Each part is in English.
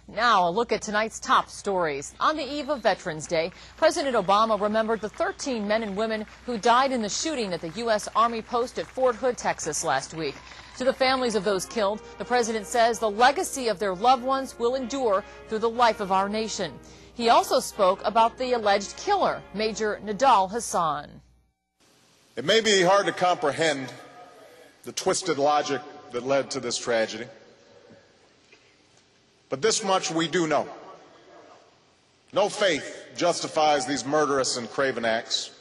Now, a look at tonight's top stories. On the eve of Veterans Day, President Obama remembered the 13 men and women who died in the shooting at the U.S. Army post at Fort Hood, Texas last week. To the families of those killed, the president says the legacy of their loved ones will endure through the life of our nation. He also spoke about the alleged killer, Major Nidal Hasan. It may be hard to comprehend the twisted logic that led to this tragedy. But this much we do know. No faith justifies these murderous and craven acts.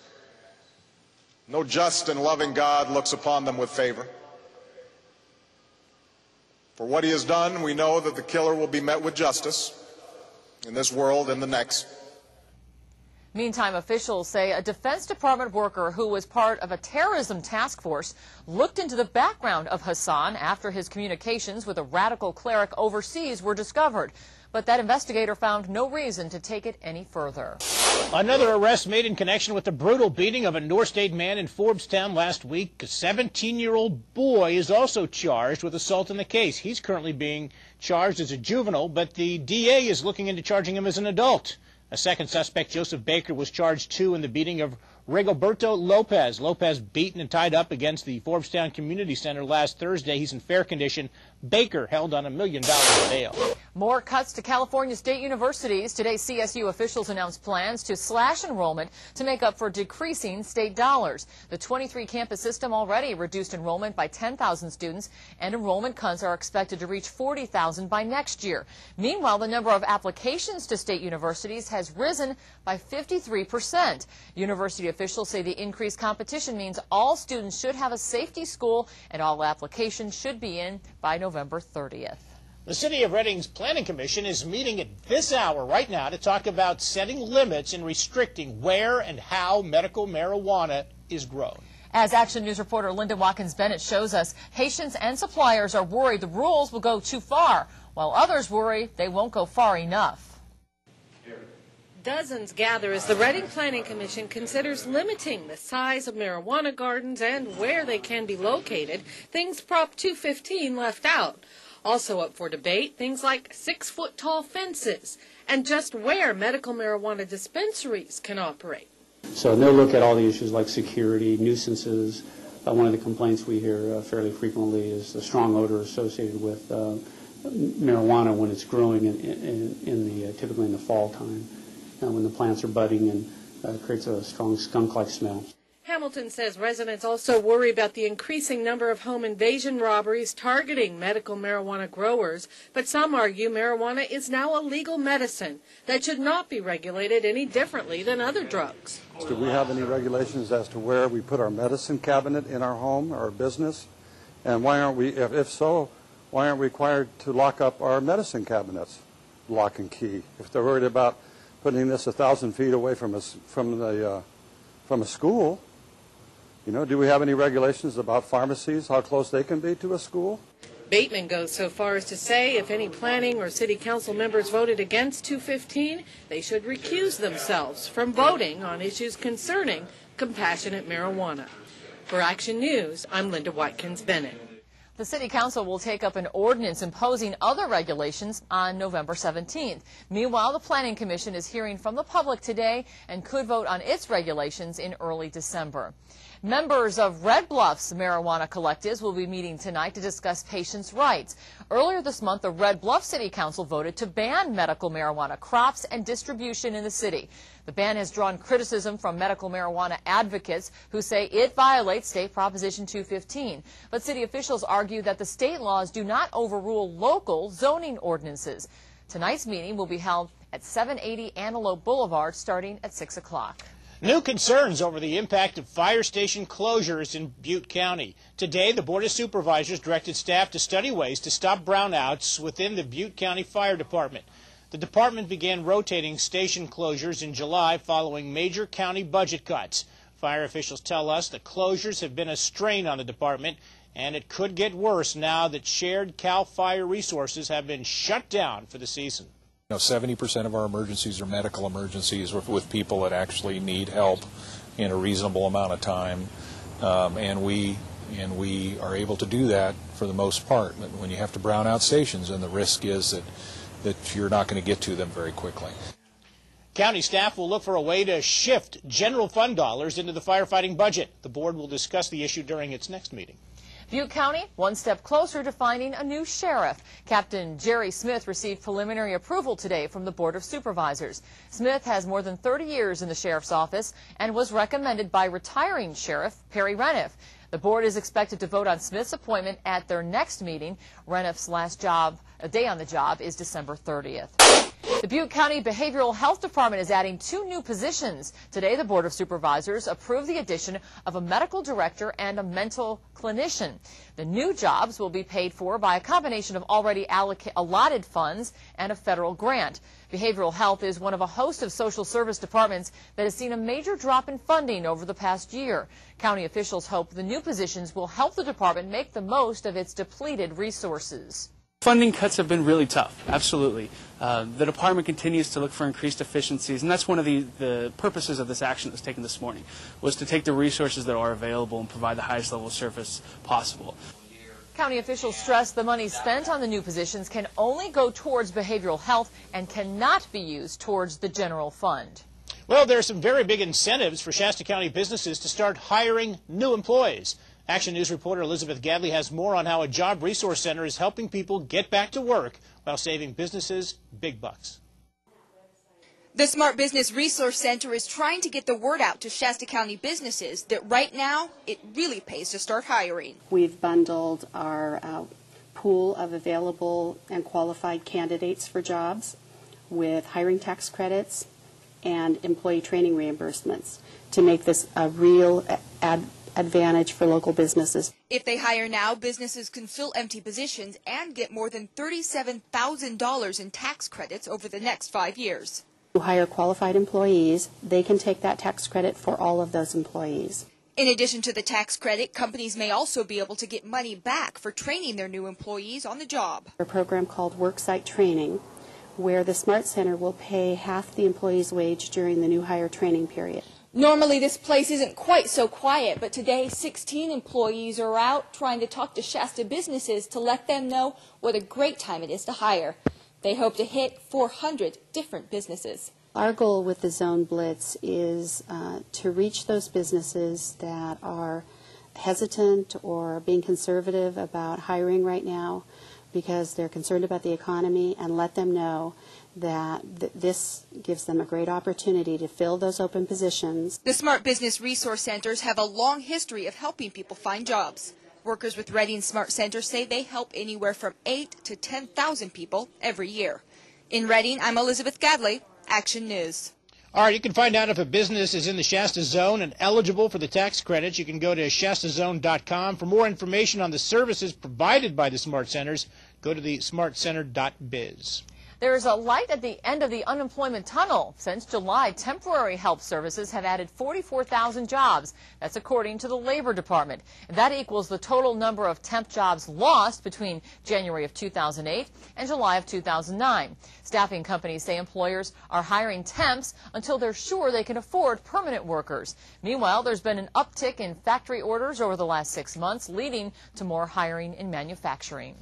No just and loving God looks upon them with favor. For what he has done, we know that the killer will be met with justice in this world and the next. Meantime, officials say a Defense Department worker who was part of a terrorism task force looked into the background of Hasan after his communications with a radical cleric overseas were discovered. But that investigator found no reason to take it any further. Another arrest made in connection with the brutal beating of a North State man in Forbstown last week. A 17-year-old boy is also charged with assault in the case. He's currently being charged as a juvenile, but the DA is looking into charging him as an adult. A second suspect, Joseph Baker, was charged too in the beating of Rigoberto Lopez. Lopez beaten and tied up against the Forbstown Community Center last Thursday. He's in fair condition. Baker held on $1 million bail. More cuts to California state universities. Today, CSU officials announced plans to slash enrollment to make up for decreasing state dollars. The 23-campus system already reduced enrollment by 10,000 students, and enrollment cuts are expected to reach 40,000 by next year. Meanwhile, the number of applications to state universities has risen by 53%. University officials say the increased competition means all students should have a safety school, and all applications should be in by November 30th. The City of Redding's Planning Commission is meeting at this hour right now to talk about setting limits and restricting where and how medical marijuana is grown. As Action News reporter Linda Watkins-Bennett shows us, patients and suppliers are worried the rules will go too far, while others worry they won't go far enough. Dozens gather as the Redding Planning Commission considers limiting the size of marijuana gardens and where they can be located, things Prop 215 left out. Also up for debate, things like 6-foot-tall fences and just where medical marijuana dispensaries can operate. So they'll look at all the issues like security, nuisances. One of the complaints we hear fairly frequently is the strong odor associated with marijuana when it's growing typically in the fall time. When the plants are budding and creates a strong skunk-like smell. Hamilton says residents also worry about the increasing number of home invasion robberies targeting medical marijuana growers, but some argue marijuana is now a legal medicine that should not be regulated any differently than other drugs. Do we have any regulations as to where we put our medicine cabinet in our home or business? And why aren't we, if so, why aren't we required to lock up our medicine cabinets, lock and key? If they're worried about putting this 1,000 feet away from a school, you know, do we have any regulations about pharmacies, how close they can be to a school? Bateman goes so far as to say if any planning or city council members voted against 215, they should recuse themselves from voting on issues concerning compassionate marijuana. For Action News, I'm Linda Watkins-Bennett. The City Council will take up an ordinance imposing other regulations on November 17th. Meanwhile, the Planning Commission is hearing from the public today and could vote on its regulations in early December. Members of Red Bluff's marijuana collectives will be meeting tonight to discuss patients' rights. Earlier this month, the Red Bluff City Council voted to ban medical marijuana crops and distribution in the city. The ban has drawn criticism from medical marijuana advocates who say it violates State Proposition 215. But city officials argue that the state laws do not overrule local zoning ordinances. Tonight's meeting will be held at 780 Antelope Boulevard starting at 6 o'clock. New concerns over the impact of fire station closures in Butte County. Today, the Board of Supervisors directed staff to study ways to stop brownouts within the Butte County Fire Department. The department began rotating station closures in July following major county budget cuts. Fire officials tell us the closures have been a strain on the department, and it could get worse now that shared CAL FIRE resources have been shut down for the season. 70% of our emergencies are medical emergencies with people that actually need help in a reasonable amount of time, and we are able to do that for the most part. But when you have to brown out stations, and the risk is that that you're not going to get to them very quickly. County staff will look for a way to shift general fund dollars into the firefighting budget. The board will discuss the issue during its next meeting. Butte County, one step closer to finding a new sheriff. Captain Jerry Smith received preliminary approval today from the Board of Supervisors. Smith has more than 30 years in the sheriff's office and was recommended by retiring Sheriff Perry Reniff. The board is expected to vote on Smith's appointment at their next meeting. Reniff's last day on the job is December 30th. The Butte County Behavioral Health Department is adding 2 new positions. Today, the Board of Supervisors approved the addition of a medical director and a mental clinician. The new jobs will be paid for by a combination of already allotted funds and a federal grant. Behavioral health is one of a host of social service departments that has seen a major drop in funding over the past year. County officials hope the new positions will help the department make the most of its depleted resources. Funding cuts have been really tough, absolutely. The department continues to look for increased efficiencies, and that's one of the purposes of this action that was taken this morning, was to take the resources that are available and provide the highest level of service possible. County officials stress the money spent on the new positions can only go towards behavioral health and cannot be used towards the general fund. Well, there are some very big incentives for Shasta County businesses to start hiring new employees. Action News reporter Elizabeth Gadley has more on how a job resource center is helping people get back to work while saving businesses big bucks. The Smart Business Resource Center is trying to get the word out to Shasta County businesses that right now it really pays to start hiring. We've bundled our pool of available and qualified candidates for jobs with hiring tax credits and employee training reimbursements to make this a real advantage for local businesses. If they hire now, businesses can fill empty positions and get more than $37,000 in tax credits over the next 5 years. To hire qualified employees, they can take that tax credit for all of those employees. In addition to the tax credit, companies may also be able to get money back for training their new employees on the job. A program called Worksite Training, where the Smart Center will pay half the employee's wage during the new hire training period. Normally this place isn't quite so quiet, but today 16 employees are out trying to talk to Shasta businesses to let them know what a great time it is to hire. They hope to hit 400 different businesses. Our goal with the Zone Blitz is to reach those businesses that are hesitant or being conservative about hiring right now because they're concerned about the economy, and let them know that this gives them a great opportunity to fill those open positions. The Smart Business Resource Centers have a long history of helping people find jobs. Workers with Reading Smart Center say they help anywhere from 8,000 to 10,000 people every year. In Reading, I'm Elizabeth Gadley, Action News. All right, you can find out if a business is in the Shasta Zone and eligible for the tax credits. You can go to shastazone.com. For more information on the services provided by the Smart Centers, go to the smartcenter.biz. There is a light at the end of the unemployment tunnel. Since July, temporary help services have added 44,000 jobs. That's according to the Labor Department. That equals the total number of temp jobs lost between January of 2008 and July of 2009. Staffing companies say employers are hiring temps until they're sure they can afford permanent workers. Meanwhile, there's been an uptick in factory orders over the last 6 months, leading to more hiring in manufacturing.